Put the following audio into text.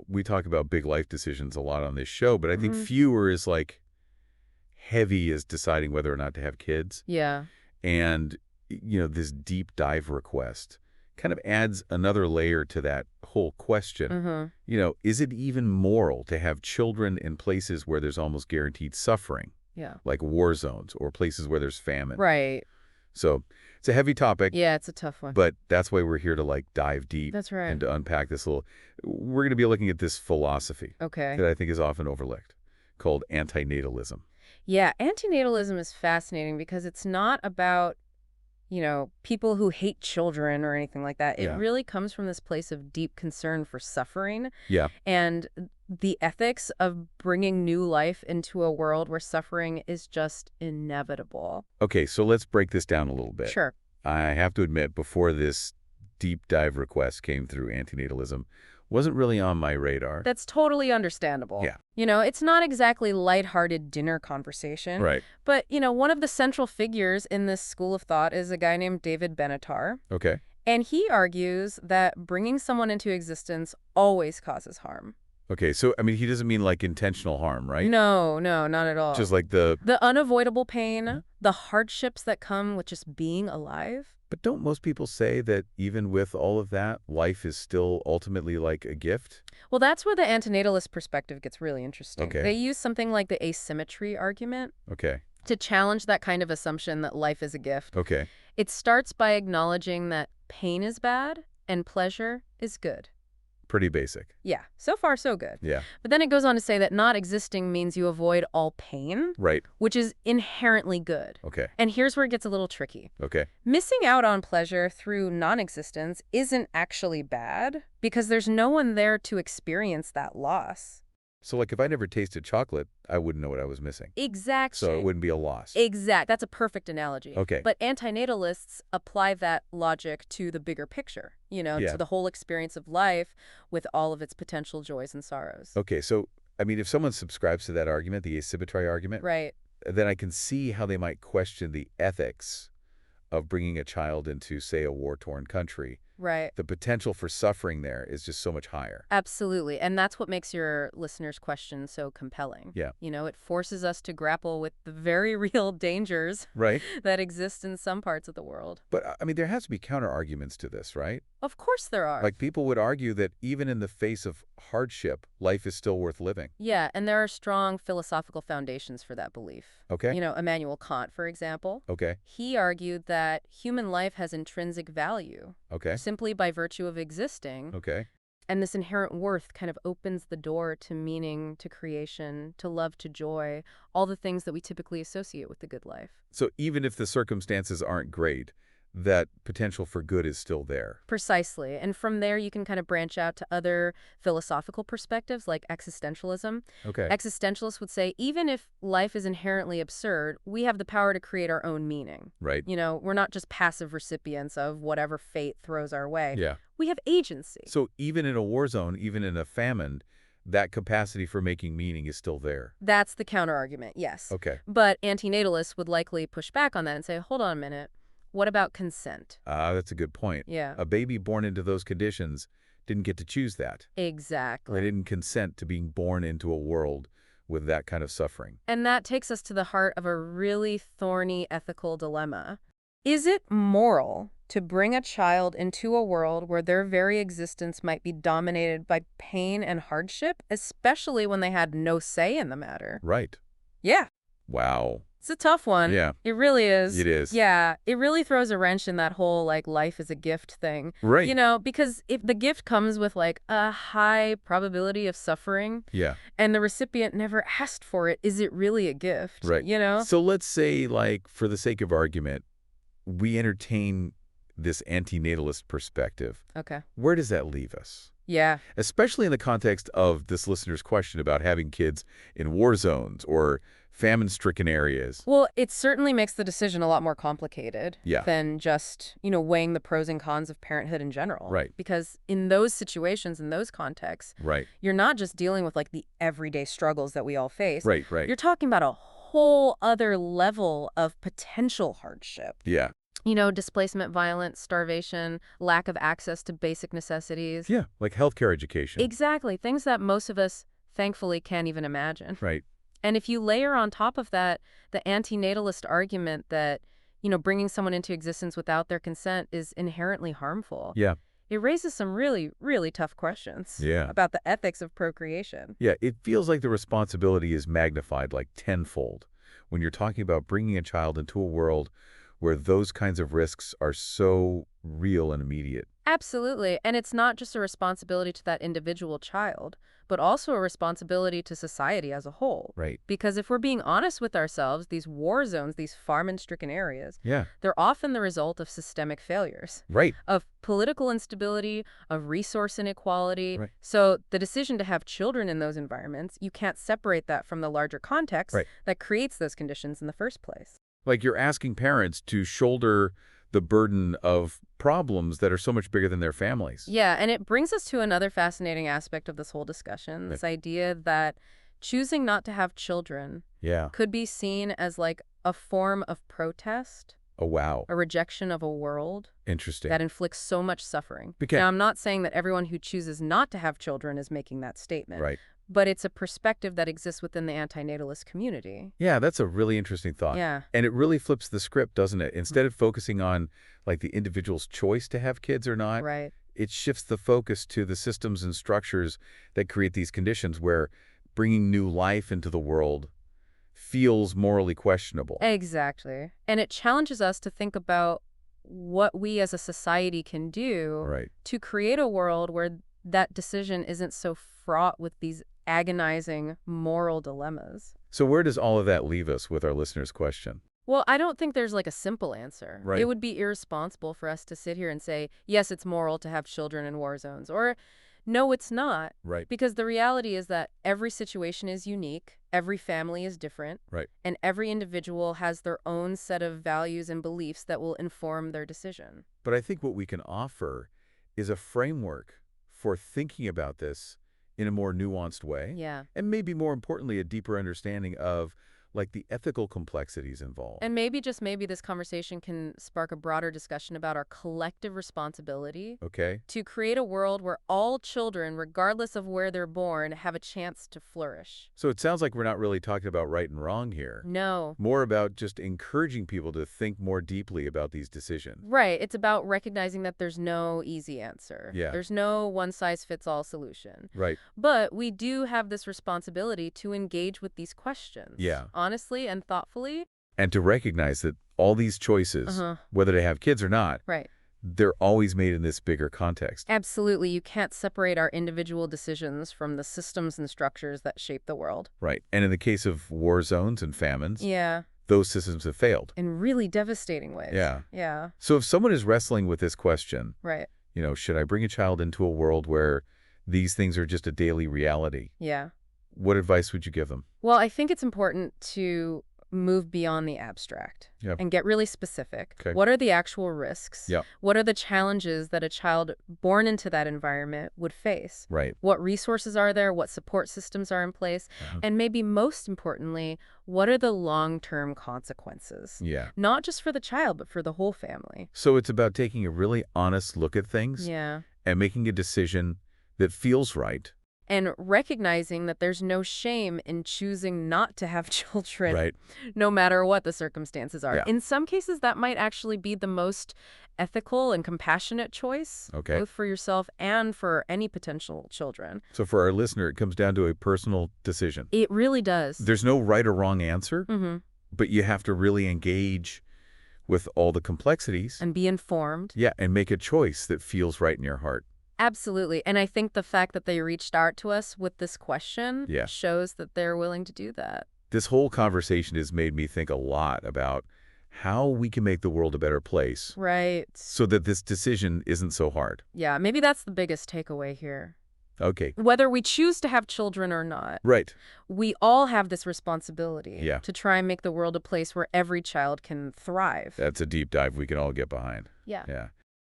we talk about big life decisions a lot on this show, but I think Hmm. fewer is like heavy as deciding whether or not to have kids. Yeah. And, this deep dive request kind of adds another layer to that whole question. Hmm. Is it even moral to have children in places where there's almost guaranteed suffering, Yeah. like war zones or places where there's famine? Right. So it's a heavy topic, Yeah, it's a tough one. but that's why we're here to like dive deep That's right. and to unpack this little. We're going to be looking at this philosophy Okay. that I think is often overlooked called antinatalism. Yeah, antinatalism is fascinating because it's not about, people who hate children or anything like that. It Yeah. really comes from this place of deep concern for suffering Yeah. and the ethics of bringing new life into a world where suffering is just inevitable. Okay, so let's break this down a little bit. Sure. I have to admit, before this deep dive request came through, antinatalism wasn't really on my radar. That's totally understandable. Yeah. It's not exactly lighthearted dinner conversation. Right. But, one of the central figures in this school of thought is a guy named David Benatar. Okay. And he argues that bringing someone into existence always causes harm. Okay, so, he doesn't mean like intentional harm, right? No, not at all. Just like the... The unavoidable pain, the hardships that come with just being alive. But don't most people say that even with all of that, life is still ultimately like a gift? Well, that's where the antinatalist perspective gets really interesting. Okay. They use something like the asymmetry argument Okay. to challenge that kind of assumption that life is a gift. Okay. It starts by acknowledging that pain is bad and pleasure is good. Pretty basic. Yeah, so far so good. Yeah. But then it goes on to say that not existing means you avoid all pain, Right. which is inherently good. Okay. And here's where it gets a little tricky. Okay. Missing out on pleasure through non-existence isn't actually bad because there's no one there to experience that loss. So like if I never tasted chocolate, I wouldn't know what I was missing. Exactly. So it wouldn't be a loss. That's a perfect analogy. Okay. But antinatalists apply that logic to the bigger picture, Yeah. to the whole experience of life with all of its potential joys and sorrows. Okay, so, if someone subscribes to that argument, the asymmetry argument, Right. then I can see how they might question the ethics of bringing a child into, say, a war-torn country. Right. The potential for suffering there is just so much higher. Absolutely. And that's what makes your listener's question so compelling. Yeah. It forces us to grapple with the very real dangers Right? that exist in some parts of the world. But, there has to be counter-arguments to this, right? Of course there are. Like, people would argue that even in the face of hardship, life is still worth living. Yeah, and there are strong philosophical foundations for that belief. Okay? Immanuel Kant, for example. Okay. He argued that human life has intrinsic value Okay. simply by virtue of existing. Okay. And this inherent worth kind of opens the door to meaning, to creation, to love, to joy, all the things that we typically associate with the good life. So even if the circumstances aren't great, that potential for good is still there. Precisely. And from there, you can kind of branch out to other philosophical perspectives like existentialism. Okay. Existentialists would say, even if life is inherently absurd, we have the power to create our own meaning. Right. We're not just passive recipients of whatever fate throws our way. Yeah. We have agency. So even in a war zone, even in a famine, that capacity for making meaning is still there. That's the counterargument, yes. Okay. But antinatalists would likely push back on that and say, hold on a minute. What about consent? That's a good point. Yeah. A baby born into those conditions didn't get to choose that. Exactly. They didn't consent to being born into a world with that kind of suffering. And that takes us to the heart of a really thorny ethical dilemma. Is it moral to bring a child into a world where their very existence might be dominated by pain and hardship, especially when they had no say in the matter? Right. Yeah. Wow. It's a tough one. Yeah. It really is. It is. Yeah. It really throws a wrench in that whole, life is a gift thing. Right. Because if the gift comes with, a high probability of suffering, Yeah. and the recipient never asked for it, is it really a gift? Right. So let's say, for the sake of argument, we entertain this antinatalist perspective. Okay. Where does that leave us? Yeah. Especially in the context of this listener's question about having kids in war zones or famine-stricken areas. Well, it certainly makes the decision a lot more complicated than just, weighing the pros and cons of parenthood in general. Right. Because in those situations, in those contexts, Right. you're not just dealing with, the everyday struggles that we all face. Right. You're talking about a whole other level of potential hardship. Yeah. Displacement, violence, starvation, lack of access to basic necessities. Yeah, like healthcare education. Exactly, things that most of us, thankfully, can't even imagine. Right. And if you layer on top of that the antinatalist argument that, bringing someone into existence without their consent is inherently harmful, Yeah. it raises some really, really tough questions Yeah. about the ethics of procreation. Yeah, it feels like the responsibility is magnified like tenfold when you're talking about bringing a child into a world where those kinds of risks are so real and immediate. Absolutely. And it's not just a responsibility to that individual child, but also a responsibility to society as a whole. Right. Because if we're being honest with ourselves, these war zones, these famine-stricken areas, Yeah. they're often the result of systemic failures, Right. of political instability, of resource inequality. Right. So the decision to have children in those environments, you can't separate that from the larger context Right. that creates those conditions in the first place. Like you're asking parents to shoulder the burden of problems that are so much bigger than their families. Yeah, and it brings us to another fascinating aspect of this whole discussion, this idea that choosing not to have children Yeah. could be seen as like a form of protest, Oh, wow. a rejection of a world Interesting. that inflicts so much suffering. Okay. Now, I'm not saying that everyone who chooses not to have children is making that statement, Right. but it's a perspective that exists within the antinatalist community. Yeah, that's a really interesting thought. Yeah. And it really flips the script, doesn't it? Instead of focusing on like the individual's choice to have kids or not, Right. it shifts the focus to the systems and structures that create these conditions where bringing new life into the world feels morally questionable. Exactly. And it challenges us to think about what we as a society can do Right. to create a world where that decision isn't so fraught with these agonizing moral dilemmas. So where does all of that leave us with our listener's question? Well, I don't think there's like a simple answer. Right. It would be irresponsible for us to sit here and say, yes, it's moral to have children in war zones, or no, it's not. Right. Because the reality is that every situation is unique, every family is different, Right. and every individual has their own set of values and beliefs that will inform their decision. But I think what we can offer is a framework for thinking about this in a more nuanced way. Yeah. And maybe more importantly, a deeper understanding of like the ethical complexities involved. And maybe, just maybe, this conversation can spark a broader discussion about our collective responsibility Okay. to create a world where all children, regardless of where they're born, have a chance to flourish. So it sounds like we're not really talking about right and wrong here. No. More about just encouraging people to think more deeply about these decisions. Right. It's about recognizing that there's no easy answer. Yeah. There's no one-size-fits-all solution. Right. But we do have this responsibility to engage with these questions. Yeah. Honestly and thoughtfully. And to recognize that all these choices, whether they have kids or not, Right. they're always made in this bigger context. Absolutely. You can't separate our individual decisions from the systems and structures that shape the world. Right. And in the case of war zones and famines, Yeah. those systems have failed. In really devastating ways. Yeah. Yeah. So if someone is wrestling with this question, Right. should I bring a child into a world where these things are just a daily reality? Yeah. What advice would you give them? Well, I think it's important to move beyond the abstract and get really specific. Okay. What are the actual risks? Yeah. What are the challenges that a child born into that environment would face? Right. What resources are there? What support systems are in place? And maybe most importantly, what are the long-term consequences? Yeah. Not just for the child, but for the whole family. So it's about taking a really honest look at things Yeah. and making a decision that feels right. And recognizing that there's no shame in choosing not to have children, Right. no matter what the circumstances are. Yeah. In some cases, that might actually be the most ethical and compassionate choice, Okay. both for yourself and for any potential children. So for our listener, it comes down to a personal decision. It really does. There's no right or wrong answer, Mm-hmm. but you have to really engage with all the complexities. And be informed. Yeah, and make a choice that feels right in your heart. Absolutely. And I think the fact that they reached out to us with this question shows that they're willing to do that. This whole conversation has made me think a lot about how we can make the world a better place. Right. So that this decision isn't so hard. Yeah, maybe that's the biggest takeaway here. Okay. Whether we choose to have children or not, Right. we all have this responsibility to try and make the world a place where every child can thrive. That's a deep dive we can all get behind. Yeah. Yeah.